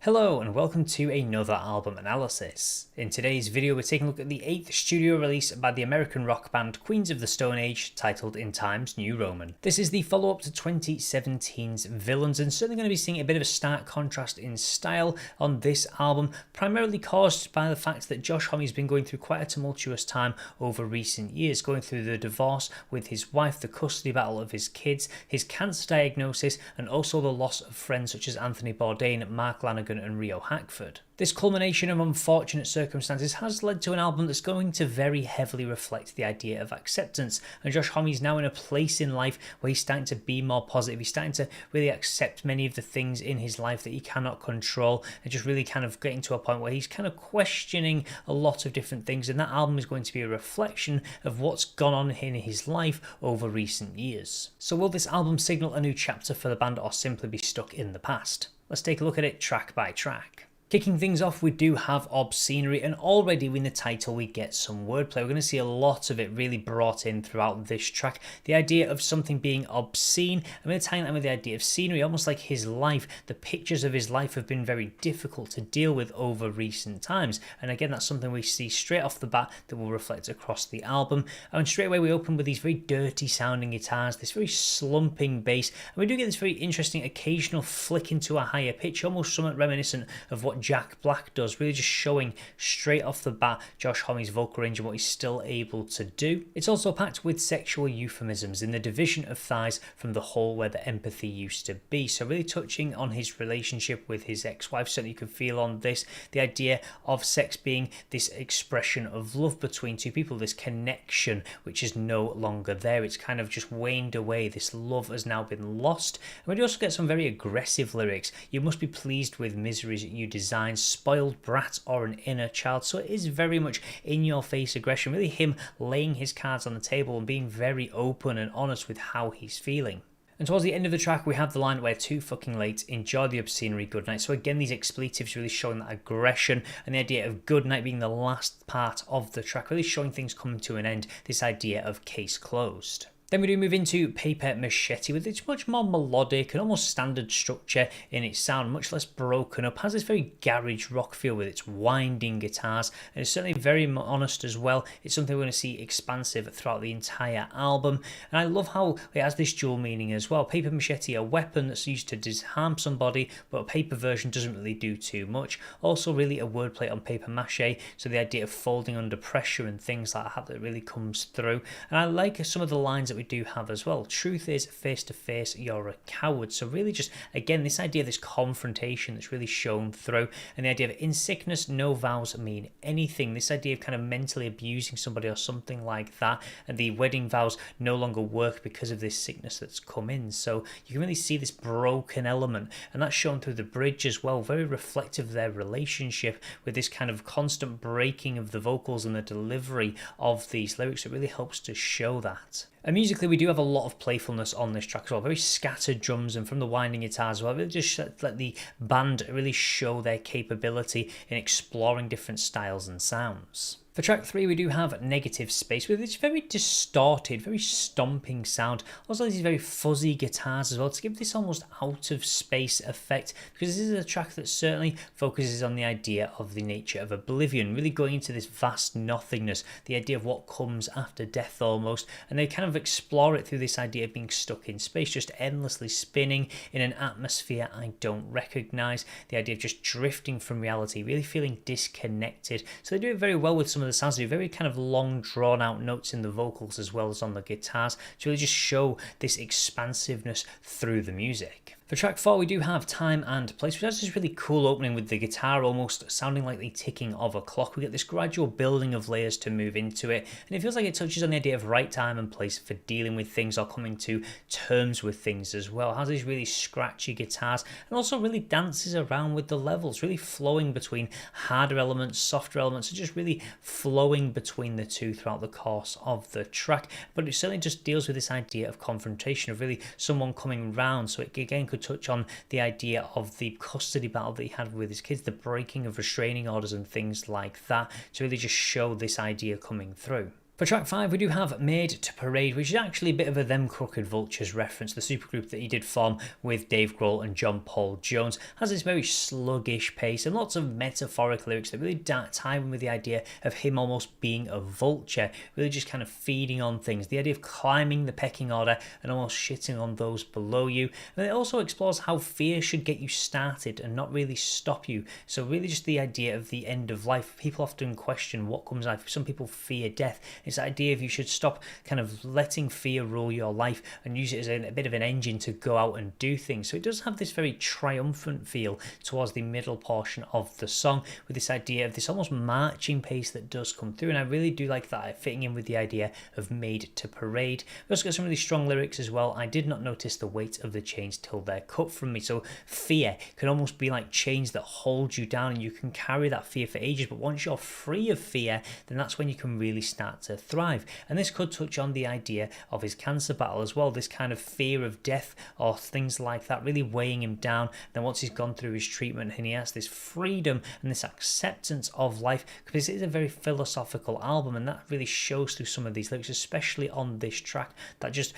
Hello and welcome to another album analysis. In today's video we're taking a look at the 8th studio release by the American rock band Queens of the Stone Age, titled In Times New Roman. This is the follow-up to 2017's Villains, and certainly going to be seeing a bit of a stark contrast in style on this album, primarily caused by the fact that Josh Homme's been going through quite a tumultuous time over recent years, going through the divorce with his wife, the custody battle of his kids, his cancer diagnosis, and also the loss of friends such as Anthony Bourdain, Mark Lanegan and Rio Hackford. This culmination of unfortunate circumstances has led to an album that's going to very heavily reflect the idea of acceptance, and Josh Homme's now in a place in life where he's starting to be more positive. He's starting to really accept many of the things in his life that he cannot control, and just really kind of getting to a point where he's kind of questioning a lot of different things, and that album is going to be a reflection of what's gone on in his life over recent years. So will this album signal a new chapter for the band or simply be stuck in the past? Let's take a look at it track by track. Kicking things off, we do have Obscenery, and already in the title we get some wordplay. We're going to see a lot of it really brought in throughout this track. The idea of something being obscene, I'm going to tie that with the idea of scenery, almost like his life. The pictures of his life have been very difficult to deal with over recent times, and again that's something we see straight off the bat that will reflect across the album. And straight away we open with these very dirty sounding guitars, this very slumping bass, and we do get this very interesting occasional flick into a higher pitch, almost somewhat reminiscent of what Jack Black does, really just showing straight off the bat Josh Homme's vocal range and what he's still able to do. It's also packed with sexual euphemisms in the division of thighs from the hole where the empathy used to be, so really touching on his relationship with his ex-wife. Certainly you can feel on this the idea of sex being this expression of love between two people, this connection which is no longer there. It's kind of just waned away. This love has now been lost. And we do also get some very aggressive lyrics. You must be pleased with miseries you design, spoiled brat or an inner child. So it is very much in your face aggression, really him laying his cards on the table and being very open and honest with how he's feeling. And towards the end of the track we have the line "We're too fucking late, enjoy the obscenery, good night." So again these expletives really showing that aggression, and the idea of good night being the last part of the track, really showing things coming to an end, this idea of case closed. Then we do move into Paper Machete with its much more melodic and almost standard structure in its sound, much less broken up, has this very garage rock feel with its winding guitars, and it's certainly very honest as well. It's something we're going to see expansive throughout the entire album, and I love how it has this dual meaning as well. Paper Machete, a weapon that's used to disarm somebody, but a paper version doesn't really do too much. Also really a wordplay on paper mache, so the idea of folding under pressure and things like that really comes through, and I like some of the lines that we do have as well. Truth is, face to face you're a coward. So really just again this idea of this confrontation that's really shown through, and the idea of in sickness no vows mean anything, this idea of kind of mentally abusing somebody or something like that, and the wedding vows no longer work because of this sickness that's come in. So you can really see this broken element, and that's shown through the bridge as well, very reflective of their relationship, with this kind of constant breaking of the vocals and the delivery of these lyrics. It really helps to show that. And musically we do have a lot of playfulness on this track as well, very scattered drums, and from the winding guitars as well, really just let the band really show their capability in exploring different styles and sounds. For track 3 we do have Negative Space with its very distorted, very stomping sound, also these very fuzzy guitars as well, to give this almost out of space effect, because this is a track that certainly focuses on the idea of the nature of oblivion, really going into this vast nothingness, the idea of what comes after death almost, and they kind of explore it through this idea of being stuck in space, just endlessly spinning in an atmosphere I don't recognise, the idea of just drifting from reality, really feeling disconnected. So they do it very well with some of the sounds, do very kind of long drawn out notes in the vocals as well as on the guitars to really just show this expansiveness through the music. For track 4 we do have Time and Place, which has this really cool opening with the guitar almost sounding like the ticking of a clock. We get this gradual building of layers to move into it, and it feels like it touches on the idea of right time and place for dealing with things or coming to terms with things as well. It has these really scratchy guitars and also really dances around with the levels, really flowing between harder elements, softer elements, and just really flowing between the two throughout the course of the track. But it certainly just deals with this idea of confrontation, of really someone coming round, so it again could touch on the idea of the custody battle that he had with his kids, the breaking of restraining orders and things like that, to really just show this idea coming through. For track 5, we do have Made to Parade, which is actually a bit of a Them Crooked Vultures reference. The supergroup that he did form with Dave Grohl and John Paul Jones has this very sluggish pace and lots of metaphoric lyrics that really tie in with the idea of him almost being a vulture, really just kind of feeding on things. The idea of climbing the pecking order and almost shitting on those below you. And it also explores how fear should get you started and not really stop you. So really just the idea of the end of life. People often question what comes after. Some people fear death. This idea of you should stop kind of letting fear rule your life and use it as a bit of an engine to go out and do things. So it does have this very triumphant feel towards the middle portion of the song, with this idea of this almost marching pace that does come through, and I really do like that, fitting in with the idea of Made to Parade. We also got some really strong lyrics as well. I did not notice the weight of the chains till they're cut from me. So fear can almost be like chains that hold you down, and you can carry that fear for ages, but once you're free of fear, then that's when you can really start to thrive. And this could touch on the idea of his cancer battle as well, this kind of fear of death or things like that really weighing him down. Then once he's gone through his treatment and he has this freedom and this acceptance of life, because it is a very philosophical album, and that really shows through some of these lyrics, especially on this track, that just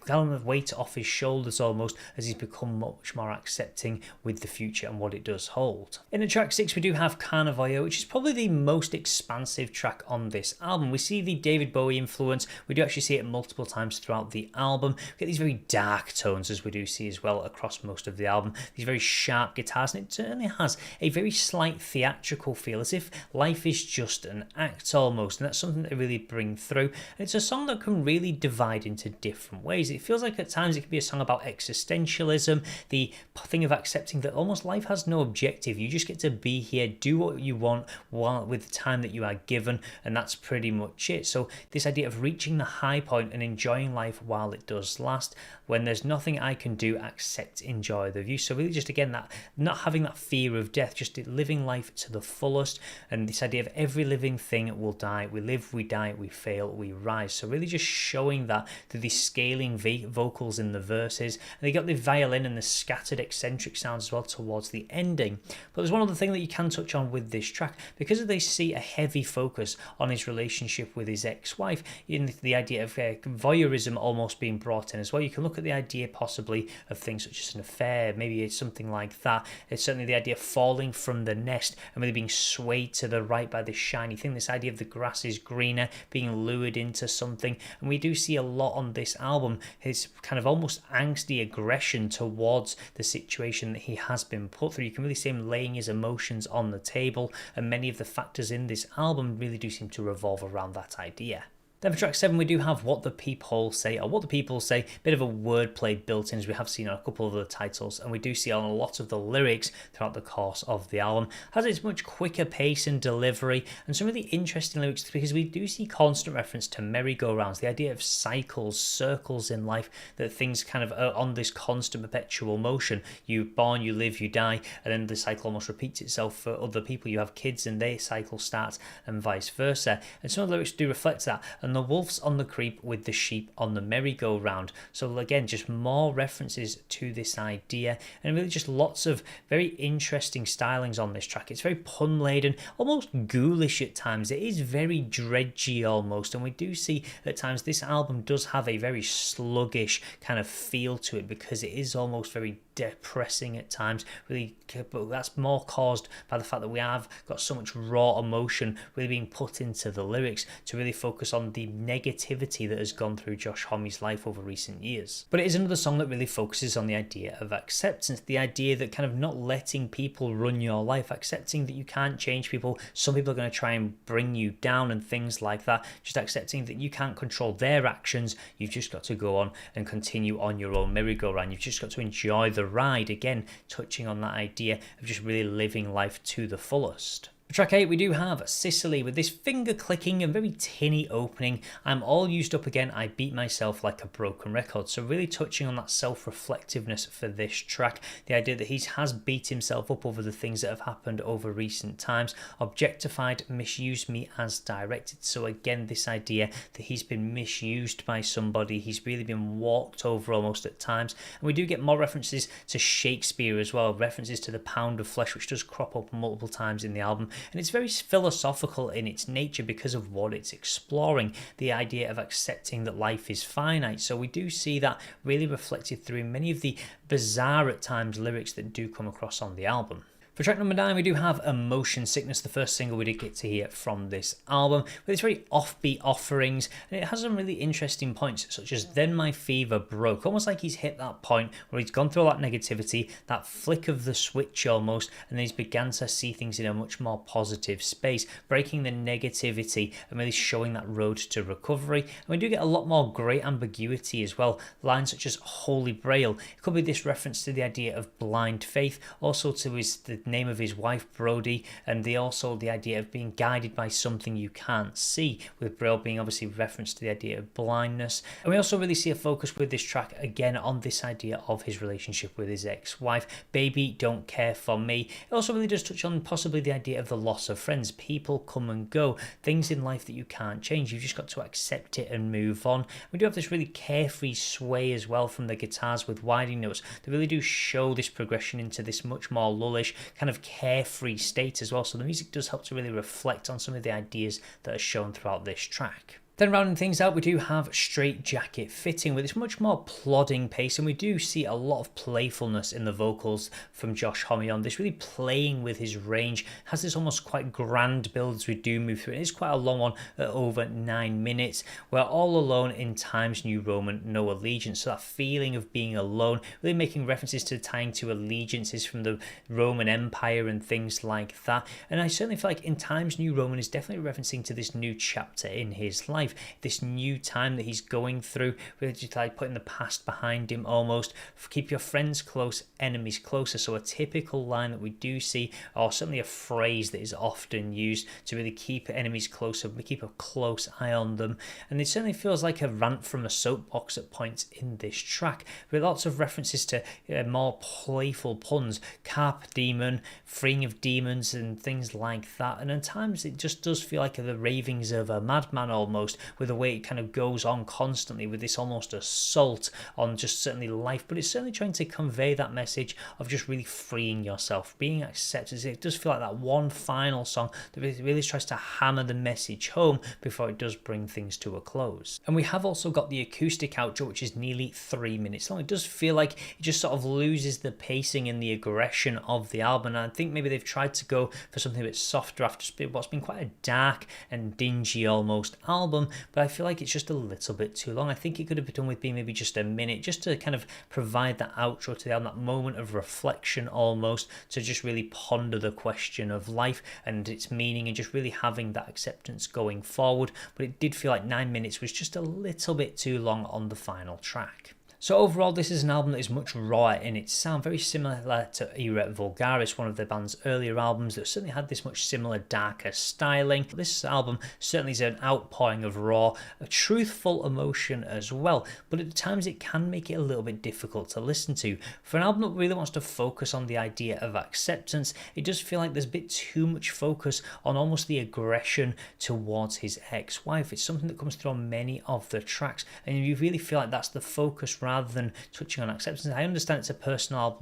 kind of weight off his shoulders almost as he's become much more accepting with the future and what it does hold. In the track 6, we do have Carnavoyeur, which is probably the most expansive track on this album. We see the David Bowie influence. We do actually see it multiple times throughout the album. We get these very dark tones, as we do see as well across most of the album. These very sharp guitars, and it certainly has a very slight theatrical feel, as if life is just an act almost, and that's something that they really bring through. And it's a song that can really divide into different ways. It feels like at times it can be a song about existentialism, the thing of accepting that almost life has no objective. You just get to be here, do what you want with the time that you are given, and that's pretty much it. So this idea of reaching the high point and enjoying life while it does last. When there's nothing I can do, accept, enjoy the view. So really just again that not having that fear of death, just living life to the fullest, and this idea of every living thing will die. We live, we die, we fail, we rise. So really just showing that through these scaling vocals in the verses, and they got the violin and the scattered eccentric sounds as well towards the ending. But there's one other thing that you can touch on with this track, because they see a heavy focus on his relationship with his ex-wife, in the idea of voyeurism almost being brought in as well. You can look at the idea possibly of things such as an affair, maybe it's something like that. It's certainly the idea of falling from the nest and really being swayed to the right by this shiny thing, this idea of the grass is greener, being lured into something. And we do see a lot on this album, his kind of almost angsty aggression towards the situation that he has been put through. You can really see him laying his emotions on the table, and many of the factors in this album really do seem to revolve around that idea. Then for track 7, we do have What the Peephole Say, or What the People Say, bit of a wordplay built in, as we have seen on a couple of the titles, and we do see on a lot of the lyrics throughout the course of the album. Has its much quicker pace and delivery, and some really interesting lyrics, because we do see constant reference to merry-go-rounds, the idea of cycles, circles in life, that things kind of are on this constant perpetual motion. You're born, you live, you die, and then the cycle almost repeats itself for other people. You have kids and their cycle starts, and vice versa. And some of the lyrics do reflect that. And the wolf's on the creep with the sheep on the merry-go-round. So again, just more references to this idea, and really just lots of very interesting stylings on this track. It's very pun-laden, almost ghoulish at times. It is very dredgy almost, and we do see at times this album does have a very sluggish kind of feel to it, because it is almost very depressing at times, really, but that's more caused by the fact that we have got so much raw emotion really being put into the lyrics to really focus on the negativity that has gone through Josh Homme's life over recent years. But it is another song that really focuses on the idea of acceptance, the idea that kind of not letting people run your life, accepting that you can't change people. Some people are going to try and bring you down and things like that. Just accepting that you can't control their actions. You've just got to go on and continue on your own merry-go-round. You've just got to enjoy the ride, again touching on that idea of just really living life to the fullest. For track 8, we do have Sicily, with this finger clicking and very tinny opening. I'm all used up again, I beat myself like a broken record. So really touching on that self-reflectiveness for this track, the idea that he has beat himself up over the things that have happened over recent times, objectified, misused me as directed. So again, this idea that he's been misused by somebody, he's really been walked over almost at times. And we do get more references to Shakespeare as well, references to the pound of flesh, which does crop up multiple times in the album. and it's very philosophical in its nature because of what it's exploring, the idea of accepting that life is finite. So we do see that really reflected through many of the bizarre at times lyrics that do come across on the album. For track number 9, we do have Emotion Sickness, the first single we did get to hear from this album, with its very offbeat offerings, and it has some really interesting points, such as Then My Fever Broke, almost like he's hit that point where he's gone through all that negativity, that flick of the switch almost, and then he's began to see things in a much more positive space, breaking the negativity and really showing that road to recovery. And we do get a lot more great ambiguity as well, lines such as Holy Grail. It could be this reference to the idea of blind faith, also to the name of his wife Brody, and also the idea of being guided by something you can't see, with Braille being obviously reference to the idea of blindness. And we also really see a focus with this track again on this idea of his relationship with his ex-wife. Baby Don't Care For Me. It also really does touch on possibly the idea of the loss of friends. People come and go, things in life that you can't change, you've just got to accept it and move on. We do have this really carefree sway as well from the guitars with winding notes that really do show this progression into this much more lullish kind of carefree state as well. So the music does help to really reflect on some of the ideas that are shown throughout this track. Then rounding things out, we do have Straight Jacket Fitting with its much more plodding pace, and we do see a lot of playfulness in the vocals from Josh Homme on this, really playing with his range, has this almost quite grand build as we do move through it. It's quite a long one at over 9 minutes. We're all alone in Times New Roman, no allegiance. So that feeling of being alone, really making references to tying to allegiances from the Roman Empire and things like that. And I certainly feel like in Times New Roman is definitely referencing to this new chapter in his life, this new time that he's going through, really just like putting the past behind him almost. Keep your friends close, enemies closer. So a typical line that we do see, or certainly a phrase that is often used to really keep enemies closer, keep a close eye on them. And it certainly feels like a rant from a soapbox at points in this track, with lots of references to more playful puns, carp demon, freeing of demons and things like that. And at times it just does feel like the ravings of a madman almost, with the way it kind of goes on constantly with this almost assault on just certainly life. But it's certainly trying to convey that message of just really freeing yourself, being accepted. It does feel like that one final song that really tries to hammer the message home before it does bring things to a close. And we have also got the acoustic outro, which is nearly 3 minutes long. It does feel like it just sort of loses the pacing and the aggression of the album, and I think maybe they've tried to go for something a bit softer after what's been quite a dark and dingy almost album, but I feel like it's just a little bit too long. I think it could have been done with being maybe just a minute, just to kind of provide that outro to the album, that moment of reflection almost, to just really ponder the question of life and its meaning and just really having that acceptance going forward. But it did feel like 9 minutes was just a little bit too long on the final track. So overall, this is an album that is much rawer in its sound, very similar to Era Vulgaris, one of the band's earlier albums that certainly had this much similar darker styling. This album certainly is an outpouring of raw, a truthful emotion as well, but at times it can make it a little bit difficult to listen to. For an album that really wants to focus on the idea of acceptance, it does feel like there's a bit too much focus on almost the aggression towards his ex-wife. It's something that comes through on many of the tracks, and you really feel like that's the focus rather than touching on acceptance. I understand it's a personal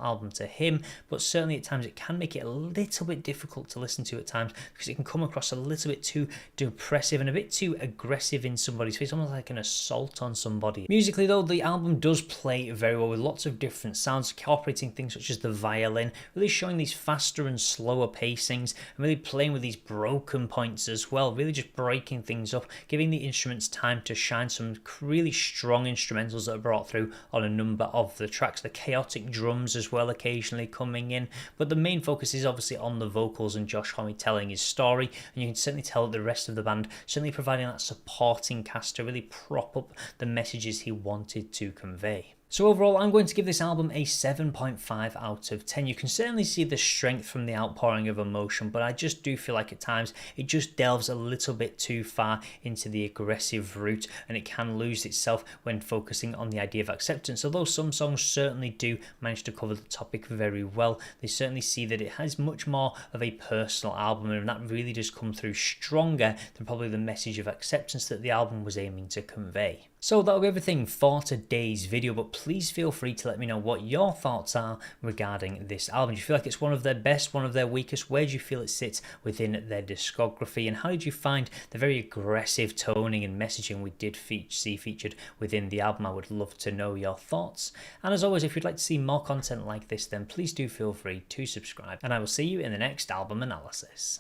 album to him, but certainly at times it can make it a little bit difficult to listen to at times, because it can come across a little bit too depressive and a bit too aggressive in somebody's face, almost like an assault on somebody. Musically though, the album does play very well with lots of different sounds, incorporating things such as the violin, really showing these faster and slower pacings, and really playing with these broken points as well, really just breaking things up, giving the instruments time to shine. Some really strong instrumentals that are brought through on a number of the tracks, the chaotic drums as well occasionally coming in, but the main focus is obviously on the vocals and Josh Homme telling his story, and you can certainly tell that the rest of the band certainly providing that supporting cast to really prop up the messages he wanted to convey. So overall, I'm going to give this album a 7.5 out of 10. You can certainly see the strength from the outpouring of emotion, but I just do feel like at times it just delves a little bit too far into the aggressive route, and it can lose itself when focusing on the idea of acceptance. Although some songs certainly do manage to cover the topic very well, they certainly see that it has much more of a personal album, and that really does come through stronger than probably the message of acceptance that the album was aiming to convey. So that'll be everything for today's video, but please feel free to let me know what your thoughts are regarding this album. Do you feel like it's one of their best, one of their weakest? Where do you feel it sits within their discography? And how did you find the very aggressive toning and messaging we did see featured within the album? I would love to know your thoughts. And as always, if you'd like to see more content like this, then please do feel free to subscribe. And I will see you in the next album analysis.